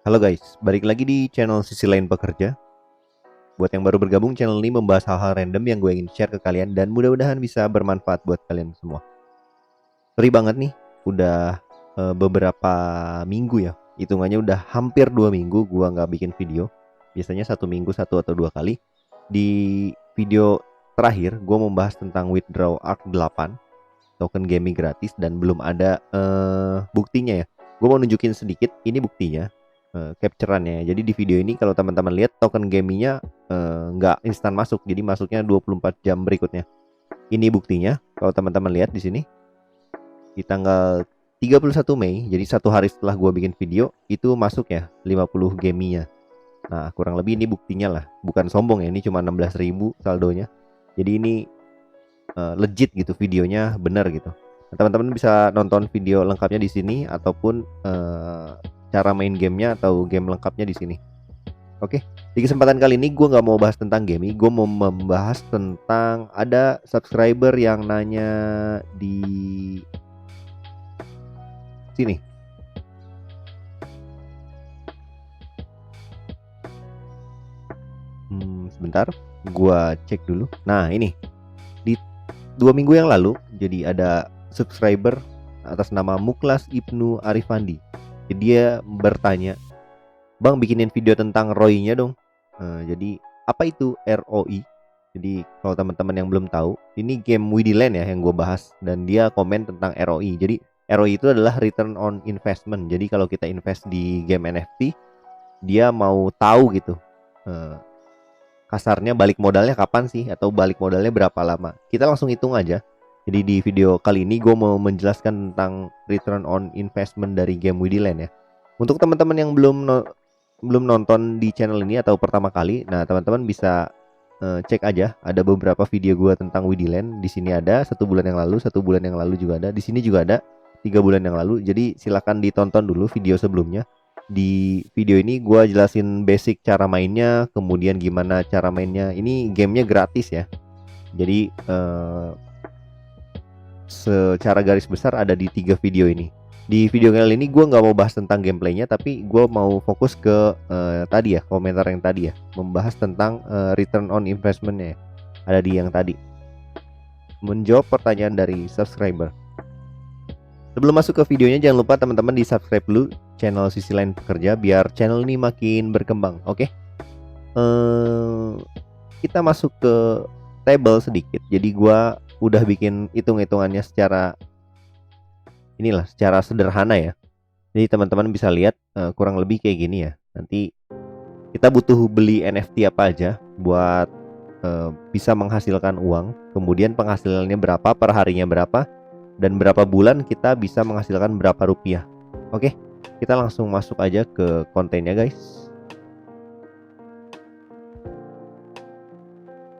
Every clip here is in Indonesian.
Halo guys, balik lagi di channel Sisi Lain Pekerja. Buat yang baru bergabung, channel ini membahas hal-hal random yang gue ingin share ke kalian dan mudah-mudahan bisa bermanfaat buat kalian semua. Sorry banget nih, udah beberapa minggu ya, hitungannya udah hampir 2 minggu gue nggak bikin video. Biasanya 1 minggu 1 atau 2 kali. Di video terakhir, gue membahas tentang withdraw ARK 8 token gaming gratis dan belum ada buktinya ya. Gue mau nunjukin sedikit, ini buktinya. Capturannya. Jadi di video ini kalau teman-teman lihat token gamingnya nggak instan masuk, jadi masuknya 24 jam berikutnya. Ini buktinya. Kalau teman-teman lihat di sini di tanggal 31 Mei, jadi 1 hari setelah gua bikin video itu masuk ya 50 gamingnya. Nah kurang lebih ini buktinya lah. Bukan sombong ya, ini cuma 16.000 saldonya. Jadi ini legit gitu, videonya bener gitu. Nah, teman-teman bisa nonton video lengkapnya di sini ataupun cara main gamenya atau game lengkapnya di sini. Oke, di kesempatan kali ini gue nggak mau bahas tentang game, gue mau membahas tentang ada subscriber yang nanya di sini. Sebentar, gue cek dulu. Nah ini di 2 minggu yang lalu, jadi ada subscriber atas nama Muklas Ibnu Arifandi. Dia bertanya, Bang bikinin video tentang ROI-nya dong. Jadi apa itu ROI? Jadi kalau teman-teman yang belum tahu, ini game Widiland ya yang gue bahas, dan dia komen tentang ROI. Jadi ROI itu adalah return on investment. Jadi kalau kita invest di game NFT, dia mau tahu gitu, kasarnya balik modalnya kapan sih, atau balik modalnya berapa lama. Kita langsung hitung aja. Jadi di video kali ini gue mau menjelaskan tentang return on investment dari game Widiland ya. Untuk teman-teman yang belum nonton di channel ini atau pertama kali, nah teman-teman bisa cek aja, ada beberapa video gue tentang Widiland. Di sini ada 1 bulan yang lalu, 1 bulan yang lalu juga ada. Di sini juga ada 3 bulan yang lalu. Jadi silakan ditonton dulu video sebelumnya. Di video ini gue jelasin basic cara mainnya, kemudian gimana cara mainnya. Ini gamenya gratis ya. Jadi secara garis besar ada di 3 video ini. Di video kali ini gue nggak mau bahas tentang gameplaynya, tapi gue mau fokus ke tadi ya, komentar yang tadi ya, membahas tentang return on investmentnya. Ada di yang tadi, menjawab pertanyaan dari subscriber. Sebelum masuk ke videonya, jangan lupa teman-teman di subscribe dulu channel Sisi Lain Pekerja biar channel ini makin berkembang. Oke, kita masuk ke table sedikit. Jadi gue udah bikin hitung-hitungannya secara sederhana ya. Jadi teman-teman bisa lihat kurang lebih kayak gini ya. Nanti kita butuh beli NFT apa aja buat bisa menghasilkan uang. Kemudian penghasilannya berapa, per harinya berapa, dan berapa bulan kita bisa menghasilkan berapa rupiah. Oke, kita langsung masuk aja ke kontennya guys.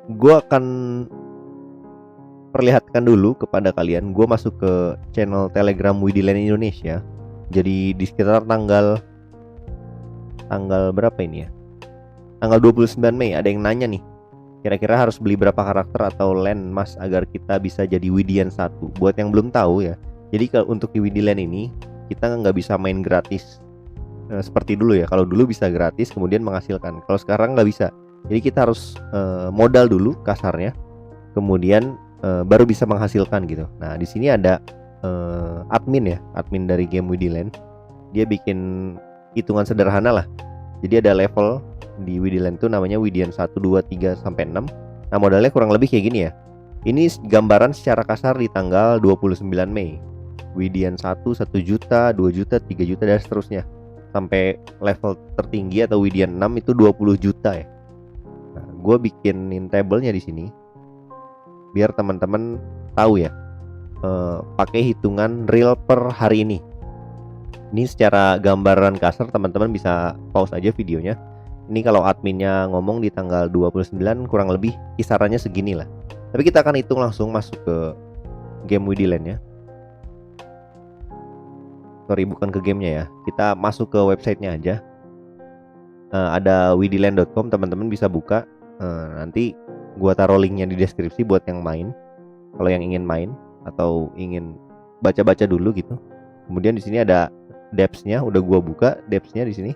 Gue akan perlihatkan dulu kepada kalian, gue masuk ke channel Telegram Widiland Indonesia. Jadi di sekitar tanggal berapa ini ya, tanggal 29 Mei ada yang nanya nih, kira-kira harus beli berapa karakter atau land mas agar kita bisa jadi Widian 1. Buat yang belum tahu ya, jadi kalau untuk di Widiland ini kita nggak bisa main gratis seperti dulu ya. Kalau dulu bisa gratis kemudian menghasilkan, kalau sekarang nggak bisa. Jadi kita harus modal dulu kasarnya, kemudian baru bisa menghasilkan gitu. Nah di sini ada admin dari game Widiland. Dia bikin hitungan sederhana lah. Jadi ada level di Widiland itu namanya Widian 1, 2, 3 sampai 6. Nah modalnya kurang lebih kayak gini ya. Ini gambaran secara kasar di tanggal 29 Mei. Widian 1 juta, 2 juta, 3 juta dan seterusnya. Sampai level tertinggi atau Widian 6 itu 20 juta ya. Nah, gue bikinin tabelnya di sini biar teman-teman tahu ya, pakai hitungan real per hari ini. Ini secara gambaran kasar, teman-teman bisa pause aja videonya. Ini kalau adminnya ngomong di tanggal 29, kurang lebih kisarannya segini lah. Tapi kita akan hitung langsung masuk ke game Widiland ya. Sorry, bukan ke gamenya ya, kita masuk ke websitenya aja. Ada widiland.com, teman-teman bisa buka. Nanti gua taruh linknya di deskripsi buat yang main. Kalau yang ingin main atau ingin baca-baca dulu gitu. Kemudian di sini ada dapps-nya, udah gua buka dapps-nya di sini.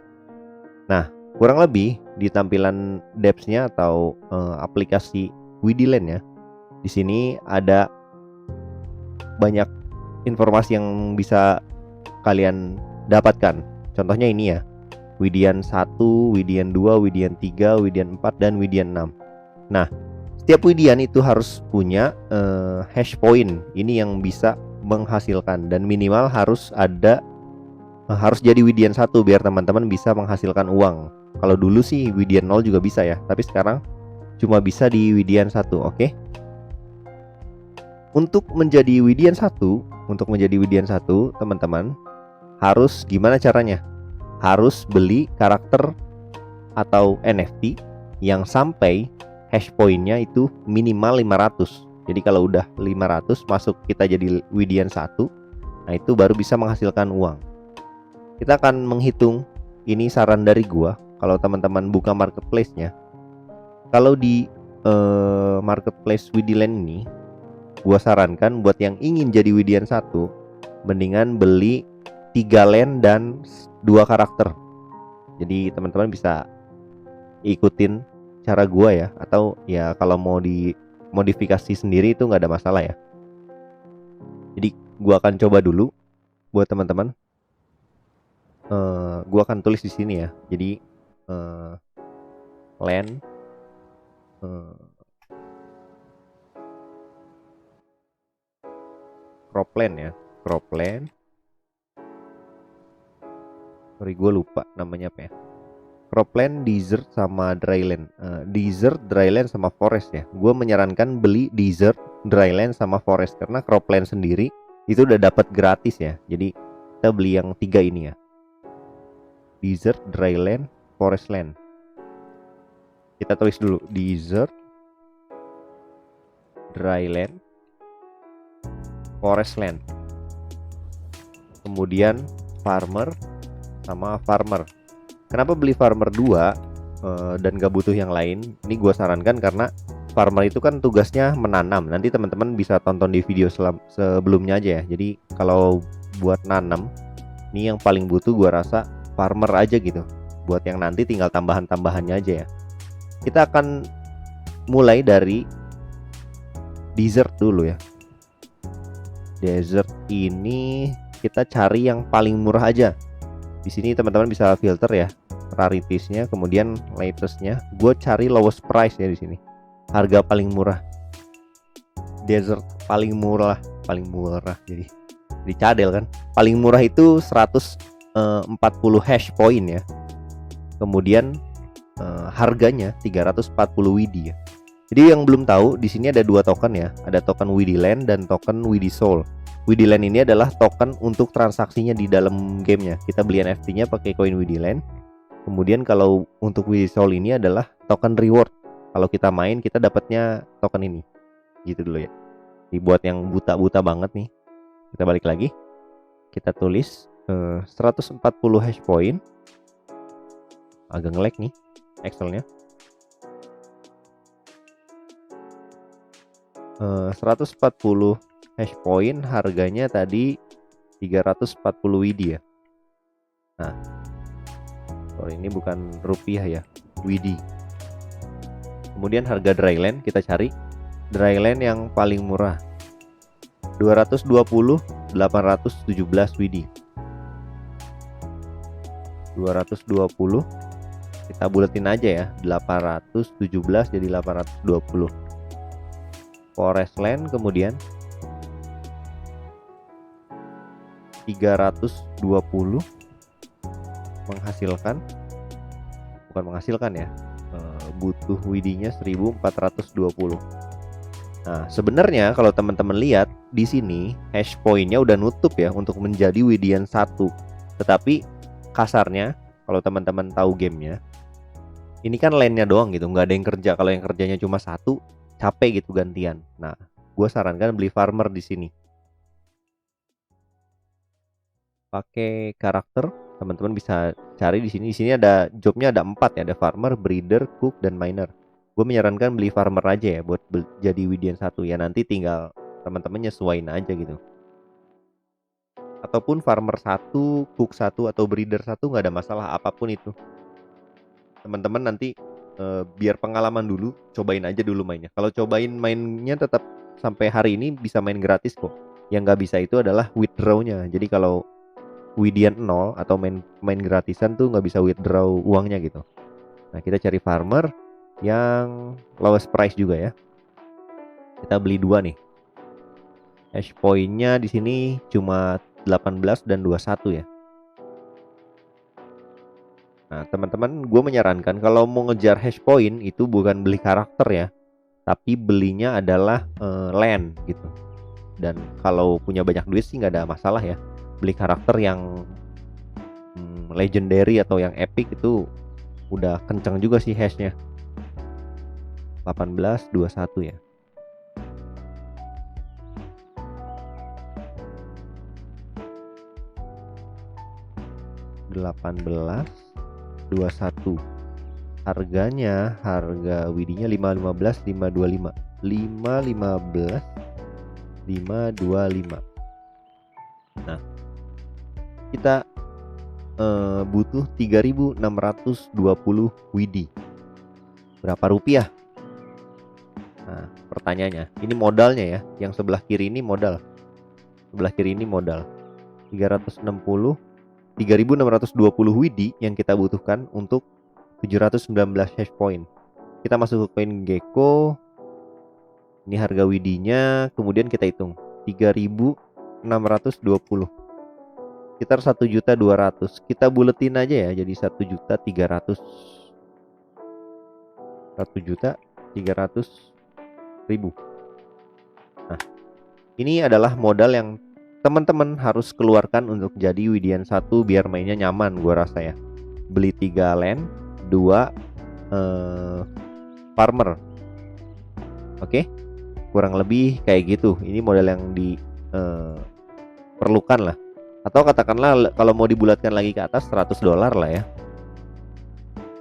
Nah, kurang lebih di tampilan depths-nya atau aplikasi Widiland ya. Di sini ada banyak informasi yang bisa kalian dapatkan. Contohnya ini ya. Widian 1, Widian 2, Widian 3, Widian 4, dan Widian 6. Nah, setiap Widian itu harus punya hash point. Ini yang bisa menghasilkan, dan minimal harus ada harus jadi Widian 1 biar teman-teman bisa menghasilkan uang. Kalau dulu sih Widian 0 juga bisa ya, tapi sekarang cuma bisa di Widian 1, oke? Untuk menjadi Widian 1, teman-teman harus gimana caranya? Harus beli karakter atau NFT yang sampai hash pointnya itu minimal 500. Jadi kalau udah 500 masuk kita jadi Widian 1, nah itu baru bisa menghasilkan uang. Kita akan menghitung, ini saran dari gua, kalau teman-teman buka marketplace-nya. Kalau di marketplace Widiland ini, gua sarankan buat yang ingin jadi Widian 1, mendingan beli 3 land dan 2 karakter. Jadi teman-teman bisa ikutin cara gua ya, atau ya kalau mau di modifikasi sendiri itu nggak ada masalah ya. Jadi gua akan coba dulu buat teman-teman. Gua akan tulis di sini ya. Jadi land cropland ya, cropland. Sorry, gue lupa namanya apa ya. Cropland, desert, sama dryland. Desert, dryland, sama forest ya. Gue menyarankan beli desert, dryland, sama forest karena cropland sendiri itu udah dapat gratis ya. Jadi kita beli yang 3 ini ya. Desert, dryland, forest land. Kita tulis dulu desert, dryland, forest land. Kemudian farmer sama farmer. Kenapa beli farmer 2 dan gak butuh yang lain? Ini gue sarankan karena farmer itu kan tugasnya menanam. Nanti teman-teman bisa tonton di video sebelumnya aja ya. Jadi kalau buat nanam, ini yang paling butuh gue rasa farmer aja gitu. Buat yang nanti tinggal tambahan-tambahannya aja ya. Kita akan mulai dari desert dulu ya. Desert ini kita cari yang paling murah aja. Di sini teman-teman bisa filter ya raritiesnya, kemudian latestnya. Gue cari lowest price ya di sini. Harga paling murah. Desert paling murah. Jadi cadel kan. Paling murah itu 140 hash point ya. Kemudian harganya 340 WD ya. Jadi yang belum tahu, di sini ada 2 token ya. Ada token Widiland dan token Widisoul. Widiland ini adalah token untuk transaksinya di dalam gamenya. Kita beli NFT-nya pakai koin Widiland. Kemudian kalau untuk Widisoul ini adalah token reward. Kalau kita main kita dapatnya token ini. Gitu dulu ya. Dibuat yang buta-buta banget nih. Kita balik lagi. Kita tulis 140 hash point. Agak nge-lag nih Excel-nya. 140 hash point, harganya tadi 340 WD ya. Nah, sorry ini bukan rupiah ya, WD. Kemudian harga dryland kita cari. Dryland yang paling murah 220 817 WD. 220 kita buletin aja ya, 817 jadi 820. Forest land kemudian 320 menghasilkan, bukan menghasilkan ya, butuh WD-nya 1420. Nah, sebenarnya kalau teman-teman lihat di sini hash point-nya udah nutup ya untuk menjadi Widian 1. Tetapi kasarnya kalau teman-teman tahu gamenya, ini kan lane-nya doang gitu, nggak ada yang kerja. Kalau yang kerjanya cuma 1, capek gitu gantian. Nah, gue sarankan beli farmer di sini. Pakai karakter, teman-teman bisa cari di sini. Di sini ada jobnya ada 4 ya, ada farmer, breeder, cook, dan miner. Gue menyarankan beli farmer aja ya buat jadi Widian 1 ya. Nanti tinggal teman-teman nyesuaiin aja gitu. Ataupun farmer 1, cook 1, atau breeder 1 nggak ada masalah apapun itu. teman-teman nanti biar pengalaman dulu, cobain aja dulu mainnya. Kalau cobain mainnya tetap sampai hari ini bisa main gratis kok. Yang nggak bisa itu adalah withdrawnya. Jadi kalau Widian 0 atau main gratisan tuh nggak bisa withdraw uangnya gitu. Nah, kita cari farmer yang lowest price juga ya. Kita beli 2 nih. Hash point-nya di sini cuma 18 dan 21 ya. Nah, teman-teman, gue menyarankan kalau mau ngejar hash point itu bukan beli karakter ya, tapi belinya adalah land gitu. Dan kalau punya banyak duit sih nggak ada masalah ya. Beli karakter yang legendary atau yang epic itu udah kencang juga sih hashnya. 18, 21 ya. $18, 21. Harganya, harga widinya 515, 525. 515, 525. Nah, kita butuh 3.620 widi. Berapa rupiah? Nah, pertanyaannya, ini modalnya ya. Yang sebelah kiri ini modal. Sebelah kiri ini modal. 3.620 widi yang kita butuhkan untuk 719 hash point. Kita masuk ke CoinGecko. Ini harga widinya, kemudian kita hitung 3.620. Sekitar 1.200.000. Kita buletin aja ya, jadi 1.300.000. 1.300.000. Nah, ini adalah modal yang teman-teman harus keluarkan untuk jadi Widian 1 biar mainnya nyaman, gua rasa ya. Beli 3 land, 2 farmer. Oke, kurang lebih kayak gitu. Ini modal yang diperlukan lah. Atau katakanlah kalau mau dibulatkan lagi ke atas $100 lah ya,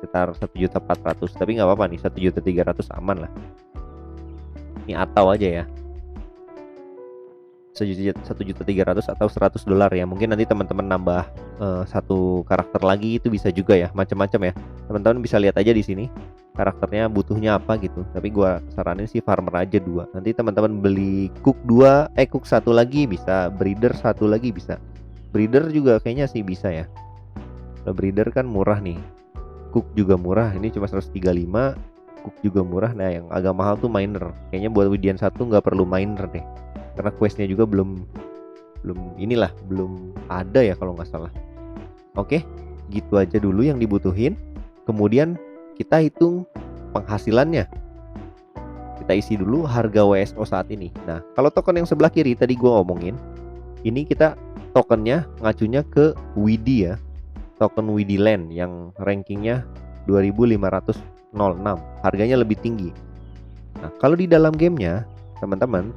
sekitar 1.400.000. Tapi nggak apa-apa nih, 1.300.000 aman lah. Ini atau aja ya, 1.300.000 atau $100 ya. Mungkin nanti teman-teman nambah satu karakter lagi, itu bisa juga ya, macam-macam ya. Teman-teman bisa lihat aja di sini karakternya butuhnya apa gitu. Tapi gua saranin sih farmer aja 2. Nanti teman-teman beli cook 1 lagi bisa, breeder 1 lagi bisa. Breeder juga kayaknya sih bisa ya. Kalau breeder kan murah nih. Cook juga murah, ini cuma 135. Cook juga murah. Nah, yang agak mahal tuh miner. Kayaknya buat Widian 1 nggak perlu miner deh, karena questnya juga belum ada ya kalau nggak salah. Oke, gitu aja dulu yang dibutuhin. Kemudian kita hitung penghasilannya. Kita isi dulu harga WSO saat ini. Nah, kalau token yang sebelah kiri tadi gua omongin, ini kita tokennya ngacunya ke Widi ya. Token Widi Land yang rankingnya 2506. Harganya lebih tinggi. Nah, kalau di dalam gamenya, teman-teman,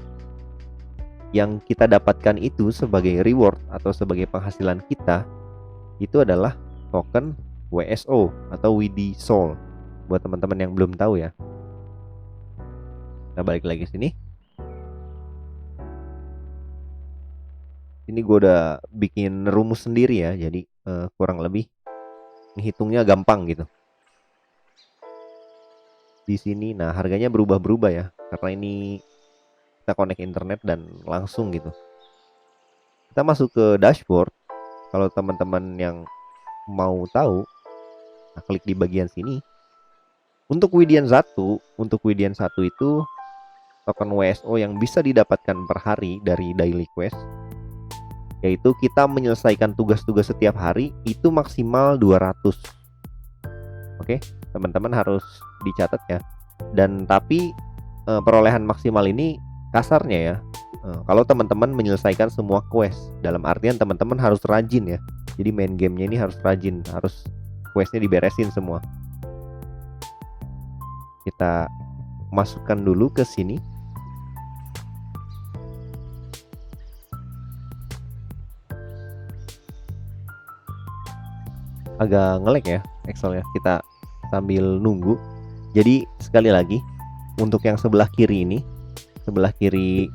yang kita dapatkan itu sebagai reward atau sebagai penghasilan kita, itu adalah token WSO atau Widi Soul. Buat teman-teman yang belum tahu ya. Nah, balik lagi sini. Ini gue udah bikin rumus sendiri ya, jadi kurang lebih menghitungnya gampang gitu. Di sini, nah harganya berubah-berubah ya, karena ini kita connect internet dan langsung gitu. Kita masuk ke dashboard. Kalau teman-teman yang mau tahu, nah klik di bagian sini. Untuk Widian 1 itu token WSO yang bisa didapatkan per hari dari daily quest, yaitu kita menyelesaikan tugas-tugas setiap hari itu maksimal 200. Oke, teman-teman harus dicatat ya. Dan tapi perolehan maksimal ini kasarnya ya, kalau teman-teman menyelesaikan semua quest, dalam artian teman-teman harus rajin ya. Jadi main gamenya ini harus rajin, harus questnya diberesin semua. Kita masukkan dulu ke sini. Agak nge-lag ya Excel ya, kita sambil nunggu. Jadi sekali lagi, untuk yang sebelah kiri ini, sebelah kiri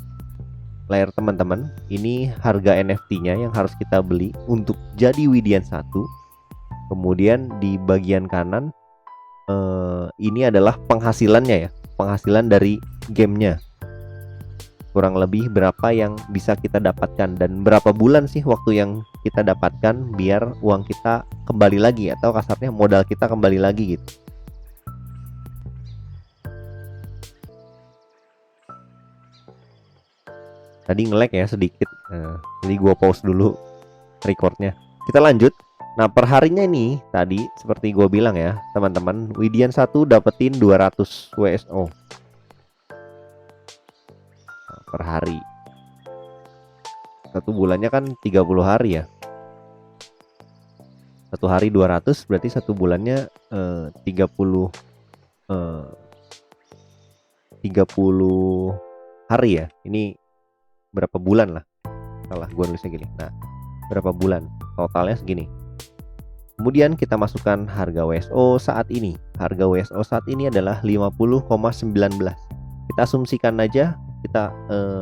layar teman-teman, ini harga NFT-nya yang harus kita beli untuk jadi Widian 1. Kemudian di bagian kanan ini adalah penghasilannya ya, penghasilan dari gamenya. Kurang lebih berapa yang bisa kita dapatkan dan berapa bulan sih waktu yang kita dapatkan biar uang kita kembali lagi, atau kasarnya modal kita kembali lagi gitu. Tadi nge-lag ya sedikit, jadi gua pause dulu recordnya. Kita lanjut. Nah, perharinya ini tadi seperti gue bilang ya teman-teman, Widian 1 dapetin 200 WSO per hari. Satu bulannya kan 30 hari ya. Satu hari 200 berarti satu bulannya 30 hari ya. Ini berapa bulan lah. Salah gue nulisnya gini. Nah, berapa bulan? Totalnya segini. Kemudian kita masukkan harga WSO saat ini. Harga WSO saat ini adalah 50,19. Kita asumsikan aja, kita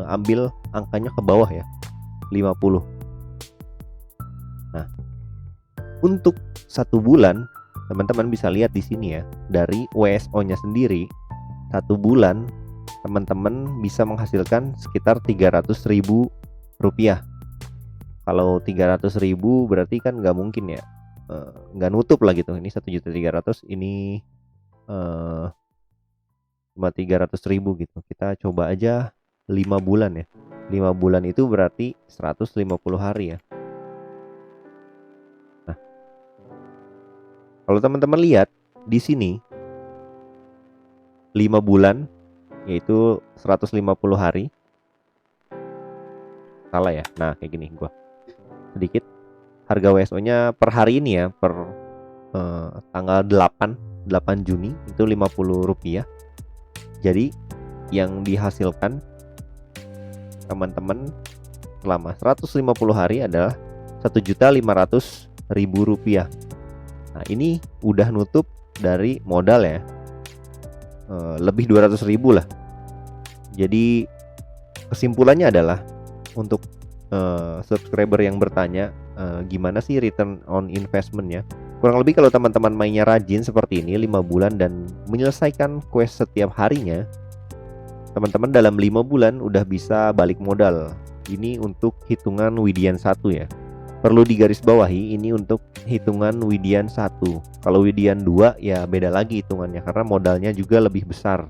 ambil angkanya ke bawah ya, 50. Nah, untuk satu bulan, teman-teman bisa lihat di sini ya, dari WSO-nya sendiri, satu bulan teman-teman bisa menghasilkan sekitar 300.000 rupiah. Kalau 300.000 berarti kan nggak mungkin ya, nggak nutup lah gitu. Ini 1.300.000, ini cuma 300.000 gitu. Kita coba aja 5 bulan ya. 5 bulan itu berarti 150 hari ya. Nah, kalau teman-teman lihat di sini 5 bulan yaitu 150 hari. Salah ya. Nah, kayak gini gua. Sedikit. Harga WSO-nya per hari ini ya, per tanggal 8 Juni itu 50 rupiah. Jadi yang dihasilkan teman-teman selama 150 hari adalah 1.500.000 rupiah. Nah, ini udah nutup dari modal ya, lebih 200.000 lah. Jadi kesimpulannya adalah untuk subscriber yang bertanya gimana sih return on investment-nya, kurang lebih kalau teman-teman mainnya rajin seperti ini 5 bulan dan menyelesaikan quest setiap harinya, teman-teman dalam 5 bulan udah bisa balik modal. Ini untuk hitungan Widian 1 ya. Perlu digarisbawahi, ini untuk hitungan Widian 1. Kalau Widian 2 ya beda lagi hitungannya, karena modalnya juga lebih besar.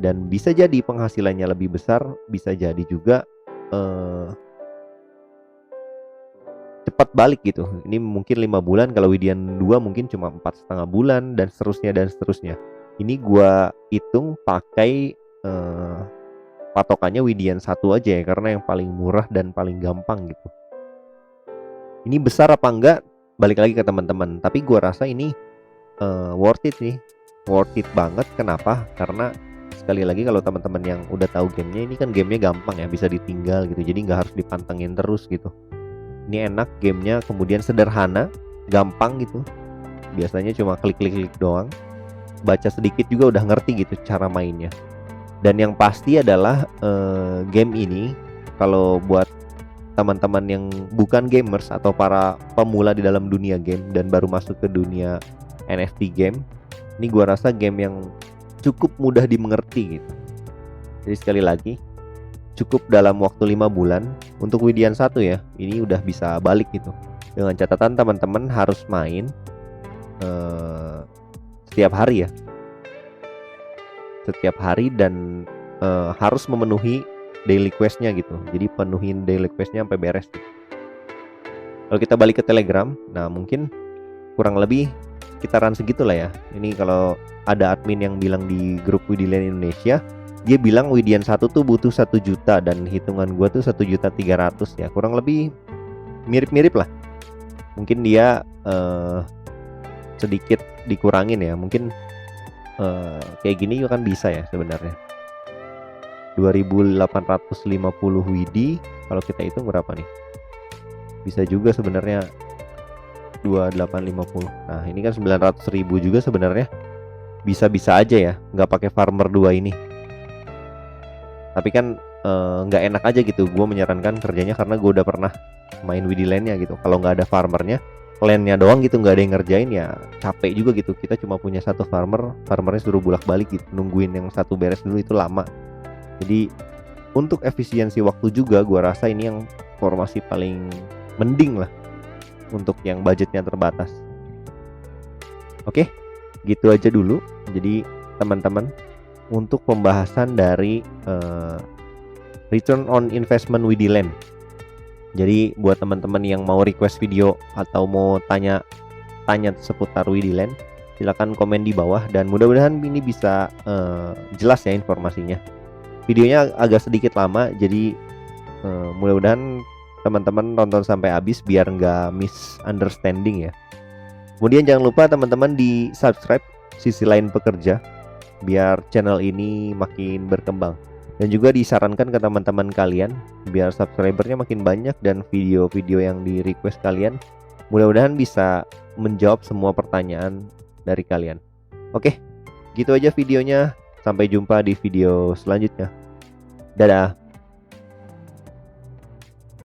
Dan bisa jadi penghasilannya lebih besar, bisa jadi juga cepat balik gitu. Ini mungkin 5 bulan, kalau Widian 2 mungkin cuma 4,5 bulan, dan seterusnya. Ini gua hitung pakai patokannya Widian 1 aja ya, karena yang paling murah dan paling gampang gitu. Ini besar apa enggak balik lagi ke teman-teman, tapi gua rasa ini worth it nih. Worth it banget. Kenapa? Karena sekali lagi kalau teman-teman yang udah tahu gamenya, ini kan gamenya gampang ya, bisa ditinggal gitu, jadi nggak harus dipantengin terus gitu. Ini enak gamenya, kemudian sederhana, gampang gitu. Biasanya cuma klik-klik doang. Baca sedikit juga udah ngerti gitu cara mainnya. Dan yang pasti adalah game ini kalau buat teman-teman yang bukan gamers atau para pemula di dalam dunia game dan baru masuk ke dunia NFT game, ini gua rasa game yang cukup mudah dimengerti gitu. Jadi sekali lagi, cukup dalam waktu 5 bulan untuk Widian 1 ya, ini udah bisa balik gitu. Dengan catatan teman-teman harus main setiap hari ya, setiap hari, dan harus memenuhi daily questnya gitu. Jadi penuhin daily questnya sampai beres gitu. Kalau kita balik ke Telegram, nah mungkin kurang lebih sekitaran segitu lah ya. Ini kalau ada admin yang bilang di grup Widiland Indonesia, dia bilang Widian 1 tuh butuh 1 juta dan hitungan gua tuh 1.300.000 ya. Kurang lebih mirip-mirip lah. Mungkin dia sedikit dikurangin ya. Mungkin kayak gini juga kan bisa ya sebenarnya. 2.850 Widi, kalau kita hitung berapa nih? Bisa juga sebenarnya 2.850. Nah, ini kan 900.000 juga sebenarnya. Bisa-bisa aja ya, nggak pakai farmer 2 ini. Tapi kan nggak enak aja gitu. Gue menyarankan kerjanya karena gue udah pernah main Widilandnya gitu. Kalau nggak ada farmernya, landnya doang gitu, nggak ada yang ngerjain, ya capek juga gitu. Kita cuma punya satu farmernya suruh bolak-balik gitu, nungguin yang satu beres dulu itu lama. Jadi untuk efisiensi waktu juga gua rasa ini yang formasi paling mending lah untuk yang budgetnya terbatas. Oke, gitu aja dulu. Jadi teman-teman, untuk pembahasan dari return on investment Widiland. Jadi buat teman-teman yang mau request video atau mau tanya seputar Widiland, silakan komen di bawah, dan mudah-mudahan ini bisa jelas ya informasinya. Videonya agak sedikit lama, jadi mudah-mudahan teman-teman nonton sampai habis biar nggak misunderstanding ya. Kemudian jangan lupa teman-teman di subscribe Sisi Lain Pekerja biar channel ini makin berkembang. Dan juga disarankan ke teman-teman kalian biar subscribernya makin banyak dan video-video yang di request kalian mudah-mudahan bisa menjawab semua pertanyaan dari kalian. Oke, gitu aja videonya. Sampai jumpa di video selanjutnya. Dadah.